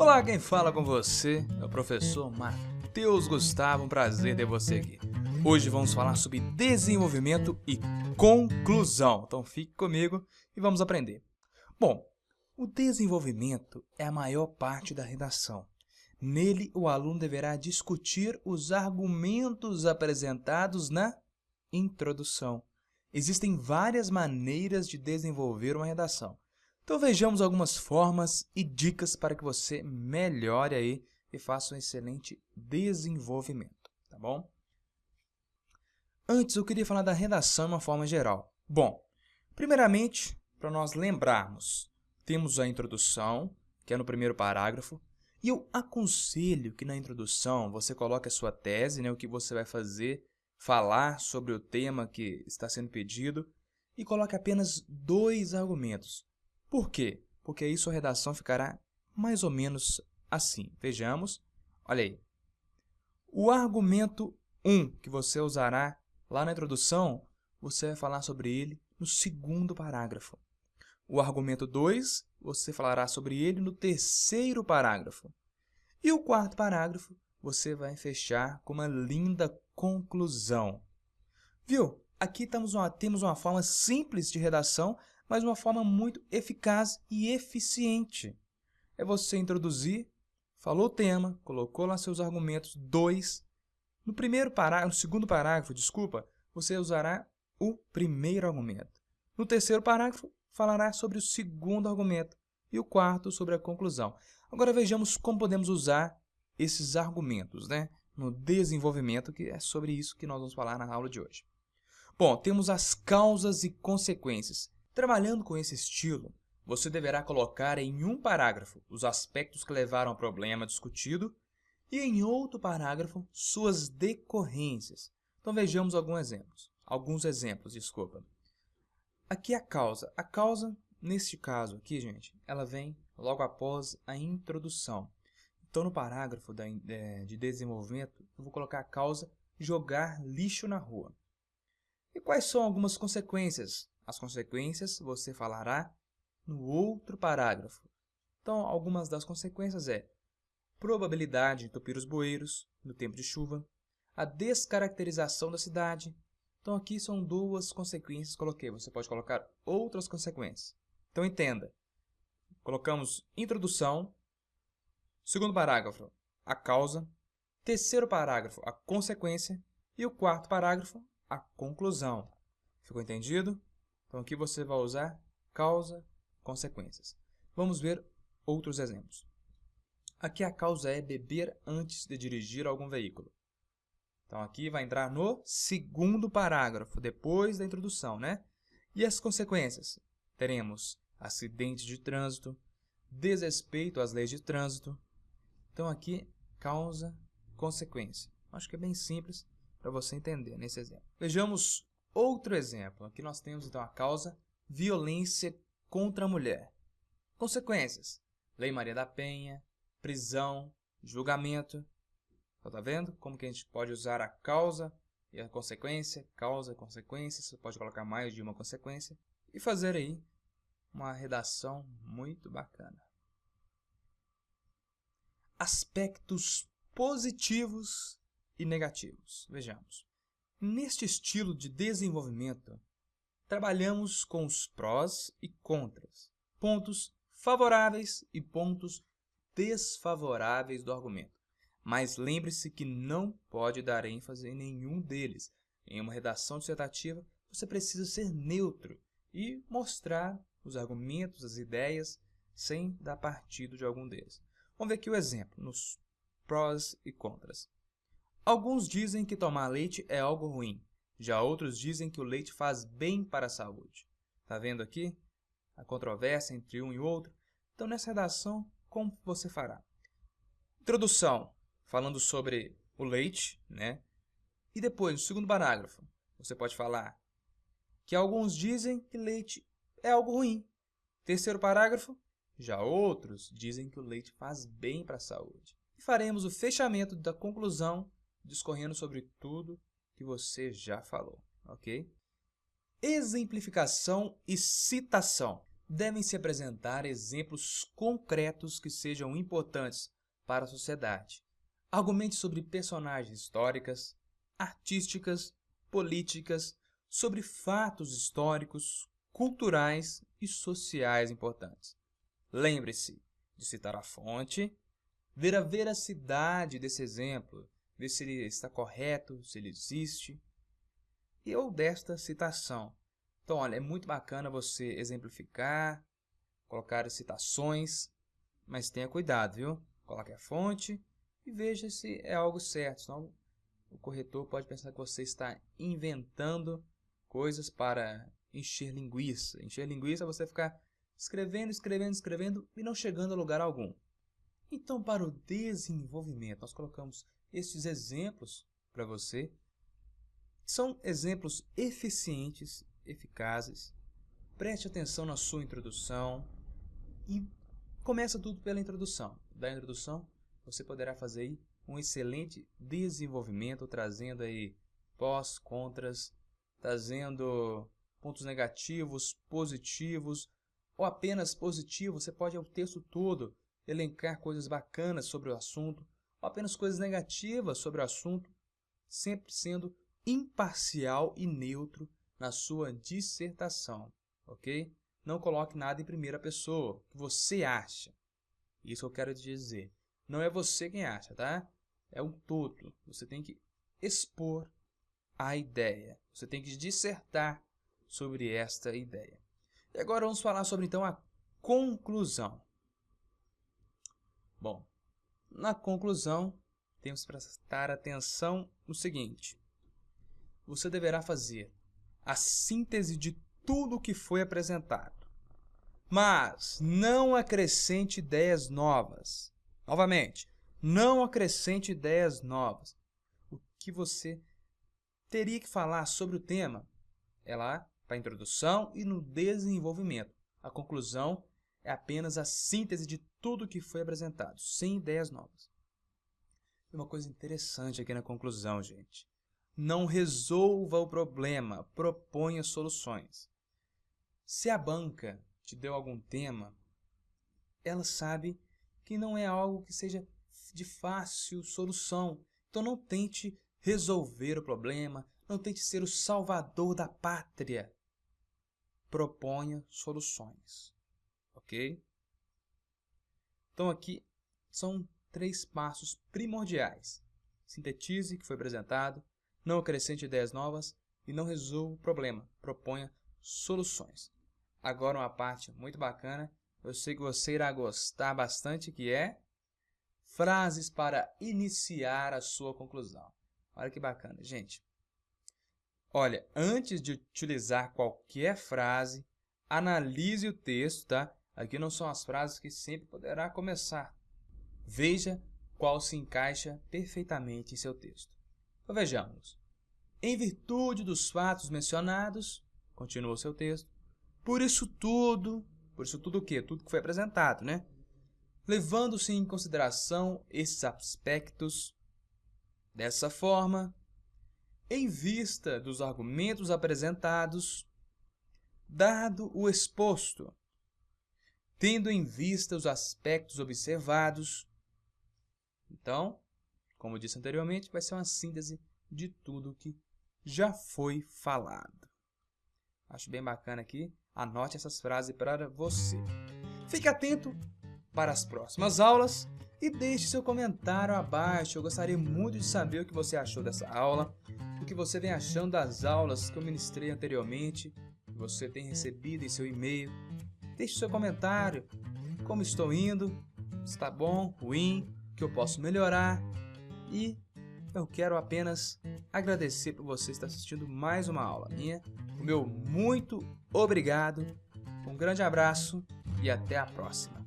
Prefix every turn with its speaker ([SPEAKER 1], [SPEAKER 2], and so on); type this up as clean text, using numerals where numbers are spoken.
[SPEAKER 1] Olá, quem fala com você é o professor Matheus Gustavo, um prazer ter você aqui. Hoje vamos falar sobre desenvolvimento e conclusão, então fique comigo e vamos aprender. Bom, o desenvolvimento é a maior parte da redação. Nele, o aluno deverá discutir os argumentos apresentados na introdução. Existem várias maneiras de desenvolver uma redação. Então vejamos algumas formas e dicas para que você melhore aí e faça um excelente desenvolvimento, tá bom? Antes eu queria falar da redação de uma forma geral. Bom, primeiramente, para nós lembrarmos, temos a introdução, que é no primeiro parágrafo, e eu aconselho que na introdução você coloque a sua tese, o que você vai fazer, falar sobre o tema que está sendo pedido, e coloque apenas 2 argumentos. Por quê? Porque aí sua redação ficará mais ou menos assim. Vejamos, olha aí. O argumento 1 que você usará lá na introdução, você vai falar sobre ele no segundo parágrafo. O argumento 2, você falará sobre ele no terceiro parágrafo. E o quarto parágrafo, você vai fechar com uma linda conclusão. Viu? Aqui temos uma forma simples de redação, mas uma forma muito eficaz e eficiente. É você introduzir, falou o tema, colocou lá seus argumentos 2. No segundo parágrafo, você usará o primeiro argumento. No terceiro parágrafo, falará sobre o segundo argumento e o quarto sobre a conclusão. Agora vejamos como podemos usar esses argumentos, no desenvolvimento, que é sobre isso que nós vamos falar na aula de hoje. Bom, temos as causas e consequências. Trabalhando com esse estilo, você deverá colocar em um parágrafo os aspectos que levaram ao problema discutido e em outro parágrafo suas decorrências. Então vejamos alguns exemplos. Aqui a causa. A causa, neste caso aqui, gente, ela vem logo após a introdução. Então no parágrafo de desenvolvimento, eu vou colocar a causa jogar lixo na rua. E quais são algumas consequências? As consequências você falará no outro parágrafo. Então, algumas das consequências probabilidade de entupir os bueiros no tempo de chuva, a descaracterização da cidade. Então, aqui são 2 consequências que coloquei. Você pode colocar outras consequências. Então, entenda. Colocamos introdução, segundo parágrafo, a causa, terceiro parágrafo, a consequência e o quarto parágrafo, a conclusão. Ficou entendido? Então aqui você vai usar causa, consequências. Vamos ver outros exemplos. Aqui a causa é beber antes de dirigir algum veículo. Então aqui vai entrar no segundo parágrafo, depois da introdução, E as consequências? Teremos acidente de trânsito, desrespeito às leis de trânsito. Então aqui, causa, consequência. Acho que é bem simples para você entender nesse exemplo. Vejamos outro exemplo. Aqui nós temos então a causa, violência contra a mulher. Consequências, Lei Maria da Penha, prisão, julgamento. Está vendo como que a gente pode usar a causa e a consequência? Causa e consequência, você pode colocar mais de uma consequência e fazer aí uma redação muito bacana. Aspectos positivos e negativos. Vejamos. Neste estilo de desenvolvimento, trabalhamos com os prós e contras, pontos favoráveis e pontos desfavoráveis do argumento. Mas lembre-se que não pode dar ênfase em nenhum deles. Em uma redação dissertativa, você precisa ser neutro e mostrar os argumentos, as ideias, sem dar partido de algum deles. Vamos ver aqui o exemplo, nos prós e contras. Alguns dizem que tomar leite é algo ruim, já outros dizem que o leite faz bem para a saúde. Está vendo aqui a controvérsia entre um e outro? Então, nessa redação, como você fará? Introdução, falando sobre o leite, E depois, no segundo parágrafo, você pode falar que alguns dizem que leite é algo ruim. Terceiro parágrafo, já outros dizem que o leite faz bem para a saúde. E faremos o fechamento da conclusão, discorrendo sobre tudo que você já falou, ok? Exemplificação e citação. devem-se apresentar exemplos concretos que sejam importantes para a sociedade. Argumente sobre personagens históricas, artísticas, políticas, sobre fatos históricos, culturais e sociais importantes. Lembre-se de citar a fonte, ver a veracidade desse exemplo, ver se ele está correto, se ele existe, ou desta citação. Então, olha, é muito bacana você exemplificar, colocar citações, mas tenha cuidado, viu? Coloque a fonte e veja se é algo certo, senão o corretor pode pensar que você está inventando coisas para encher linguiça. Encher linguiça é você ficar escrevendo, escrevendo, escrevendo e não chegando a lugar algum. Então, para o desenvolvimento, nós colocamos estes exemplos para você. São exemplos eficientes, eficazes. Preste atenção na sua introdução e começa tudo pela introdução. Da introdução, você poderá fazer aí um excelente desenvolvimento, trazendo aí pós, contras, trazendo pontos negativos, positivos, ou apenas positivos. Você pode, ao texto todo, elencar coisas bacanas sobre o assunto, ou apenas coisas negativas sobre o assunto, sempre sendo imparcial e neutro na sua dissertação, ok? Não coloque nada em primeira pessoa, o que você acha. Isso eu quero te dizer. Não é você quem acha, tá? É um todo. Você tem que expor a ideia. Você tem que dissertar sobre esta ideia. E agora vamos falar sobre, então, a conclusão. Bom, na conclusão, temos que prestar atenção no seguinte. Você deverá fazer a síntese de tudo o que foi apresentado, mas não acrescente ideias novas. Novamente, não acrescente ideias novas. O que você teria que falar sobre o tema é lá para a introdução e no desenvolvimento. A conclusão é apenas a síntese de tudo o que foi apresentado, sem ideias novas. E uma coisa interessante aqui na conclusão, gente. Não resolva o problema, proponha soluções. Se a banca te deu algum tema, ela sabe que não é algo que seja de fácil solução. Então não tente resolver o problema, não tente ser o salvador da pátria. Proponha soluções, ok? Então aqui são 3 passos primordiais. Sintetize o que foi apresentado, não acrescente ideias novas e não resolva o problema. Proponha soluções. Agora uma parte muito bacana, eu sei que você irá gostar bastante, que é frases para iniciar a sua conclusão. Olha que bacana, gente. Olha, antes de utilizar qualquer frase, analise o texto, tá? Aqui não são as frases que sempre poderá começar. Veja qual se encaixa perfeitamente em seu texto. Então vejamos. Em virtude dos fatos mencionados, continua o seu texto, por isso tudo o quê? Tudo que foi apresentado, né? Levando-se em consideração esses aspectos, dessa forma, em vista dos argumentos apresentados, dado o exposto, tendo em vista os aspectos observados, então, como eu disse anteriormente, vai ser uma síntese de tudo que já foi falado. Acho bem bacana aqui. Anote essas frases para você. Fique atento para as próximas aulas e deixe seu comentário abaixo. Eu gostaria muito de saber o que você achou dessa aula, o que você vem achando das aulas que eu ministrei anteriormente, que você tem recebido em seu e-mail. Deixe seu comentário. Como estou indo? Está bom? Ruim? O que eu posso melhorar? E eu quero apenas agradecer por você estar assistindo mais uma aula minha. O meu muito obrigado, um grande abraço e até a próxima.